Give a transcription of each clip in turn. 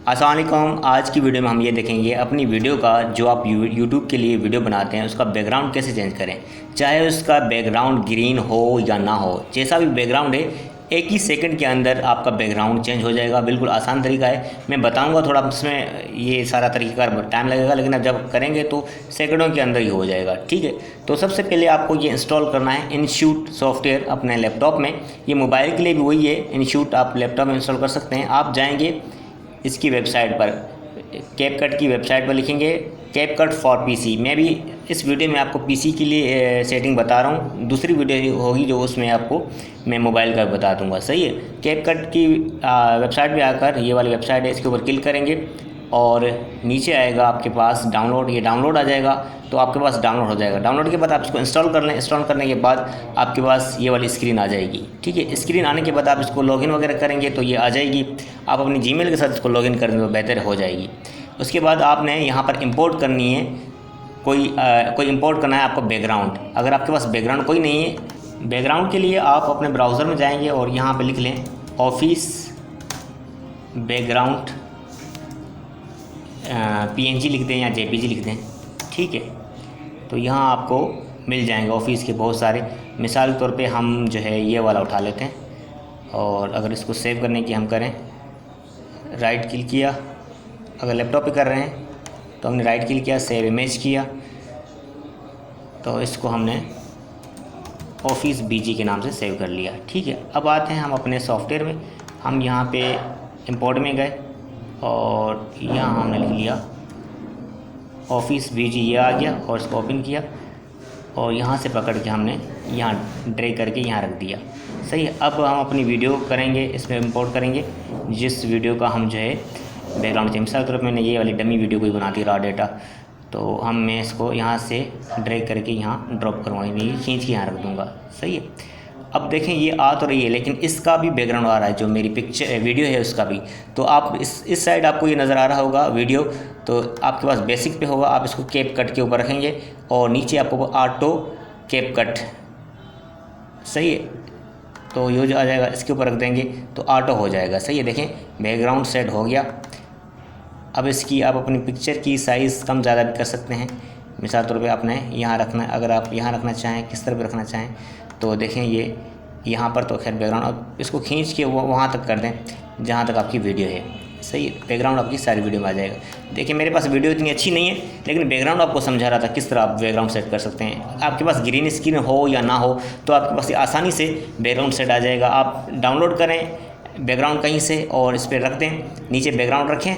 अस्सलाम वालेकुम। आज की वीडियो में हम ये देखेंगे अपनी वीडियो का जो आप यूट्यूब के लिए वीडियो बनाते हैं उसका बैकग्राउंड कैसे चेंज करें। चाहे उसका बैकग्राउंड ग्रीन हो या ना हो, जैसा भी बैकग्राउंड है एक ही सेकंड के अंदर आपका बैकग्राउंड चेंज हो जाएगा। बिल्कुल आसान तरीका है, मैं बताऊंगा। थोड़ा इसमें ये सारा तरीका टाइम लगेगा, लेकिन अब जब करेंगे तो सेकंडों के अंदर ही हो जाएगा। ठीक है, तो सबसे पहले आपको ये इंस्टॉल करना है इनशूट सॉफ्टवेयर अपने लैपटॉप में। ये मोबाइल के लिए भी वही है, इनशूट आप लैपटॉप में इंस्टॉल कर सकते हैं। आप जाएंगे इसकी वेबसाइट पर, कैपकट की वेबसाइट पर लिखेंगे कैपकट फॉर पीसी। मैं भी इस वीडियो में आपको पीसी के लिए सेटिंग बता रहा हूँ, दूसरी वीडियो होगी जो उसमें आपको मैं मोबाइल का बता दूंगा। सही है, कैपकट की वेबसाइट पे आकर, ये वाली वेबसाइट है, इसके ऊपर क्लिक करेंगे और नीचे आएगा आपके पास डाउनलोड। ये डाउनलोड आ जाएगा तो आपके पास डाउनलोड हो जाएगा। डाउनलोड के बाद आप इसको इंस्टॉल कर लें। इंस्टॉल करने के बाद आपके पास ये वाली स्क्रीन आ जाएगी। ठीक है, स्क्रीन आने के बाद आप इसको लॉगिन वगैरह करेंगे तो ये आ जाएगी। आप अपनी जीमेल के साथ इसको लॉगिन कर दें तो बेहतर हो जाएगी। उसके बाद आपने यहाँ पर इंपोर्ट करनी है, कोई इंपोर्ट करना है आपको बैकग्राउंड। अगर आपके पास बैकग्राउंड कोई नहीं है, बैकग्राउंड के लिए आप अपने ब्राउज़र में जाएंगे और यहाँ पे लिख लें ऑफिस बैकग्राउंड, PNG लिख दें या JPG लिख दें। ठीक है, तो यहाँ आपको मिल जाएंगे ऑफिस के बहुत सारे। मिसाल के तौर पे हम जो है ये वाला उठा लेते हैं और अगर इसको सेव करने की हम करें, राइट क्लिक किया। अगर लैपटॉप पे कर रहे हैं तो हमने राइट क्लिक किया, सेव इमेज किया, तो इसको हमने ऑफिस BG के नाम से सेव कर लिया। ठीक है, अब आते हैं हम अपने सॉफ्टवेयर में। हम यहाँ पे इंपोर्ट में गए और यहाँ हमने लिख लिया ऑफिस BG, ये आ गया और इसको ओपन किया और यहाँ से पकड़ के हमने यहाँ ड्रैग करके यहाँ रख दिया। सही है, अब हम अपनी वीडियो करेंगे, इसमें इंपोर्ट करेंगे जिस वीडियो का हम जो है बैकग्राउंड चाहिए। मिसाल के तौर पर मैंने ये वाली डमी वीडियो कोई बना दी, रॉ डेटा, तो मैं इसको यहाँ से ड्रैग करके यहाँ ड्रॉप करूँगा, यानी खींच के यहाँ रख दूँगा। सही है, अब देखें ये आ तो रही है लेकिन इसका भी बैकग्राउंड आ रहा है, जो मेरी वीडियो है उसका भी। तो आप इस साइड आपको ये नज़र आ रहा होगा वीडियो, तो आपके पास बेसिक पे होगा। आप इसको कैपकट के ऊपर रखेंगे और नीचे आपको ऑटो कैपकट, सही है, तो ये जो आ जाएगा इसके ऊपर रख देंगे तो ऑटो हो जाएगा। सही है, देखें बैकग्राउंड सेट हो गया। अब इसकी आप अपनी पिक्चर की साइज़ कम ज़्यादा भी कर सकते हैं। मिसाल तौर पे आपने यहाँ रखना है, अगर आप यहाँ रखना चाहें, किस तरह भी रखना चाहें, तो देखें ये यहाँ पर तो खैर बैकग्राउंड, अब इसको खींच के वहाँ तक कर दें जहाँ तक आपकी वीडियो है। सही है, बैकग्राउंड आपकी सारी वीडियो में आ जाएगा। देखिए मेरे पास वीडियो इतनी अच्छी नहीं है, लेकिन बैकग्राउंड आपको समझा रहा था किस तरह आप बैकग्राउंड सेट कर सकते हैं। आपके पास ग्रीन स्क्रीन हो या ना हो तो आपके पास आसानी से बैकग्राउंड सेट आ जाएगा। आप डाउनलोड करें बैकग्राउंड कहीं से और इस पर रख दें, नीचे बैकग्राउंड रखें,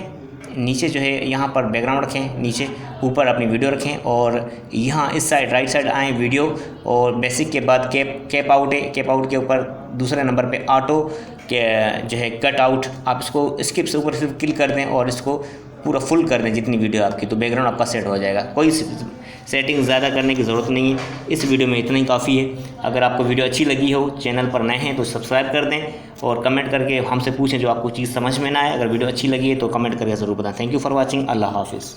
नीचे जो है यहाँ पर बैकग्राउंड रखें, नीचे ऊपर अपनी वीडियो रखें और यहाँ इस साइड राइट साइड आएँ वीडियो, और बेसिक के बाद कैप आउट है, कैप आउट के ऊपर दूसरे नंबर पे ऑटो के जो है कट आउट, आप इसको स्किप से ऊपर सिर्फ क्लिक कर दें और इसको पूरा फुल कर दें जितनी वीडियो आपकी, तो बैकग्राउंड आपका सेट हो जाएगा। कोई सेटिंग ज़्यादा करने की ज़रूरत नहीं है, इस वीडियो में इतना ही काफ़ी है। अगर आपको वीडियो अच्छी लगी हो, चैनल पर नए हैं तो सब्सक्राइब कर दें और कमेंट करके हमसे पूछें जो आपको चीज़ समझ में ना आए। अगर वीडियो अच्छी लगी है तो कमेंट करके ज़रूर बताएं। Thank you for watching. अल्लाह हाफिज़।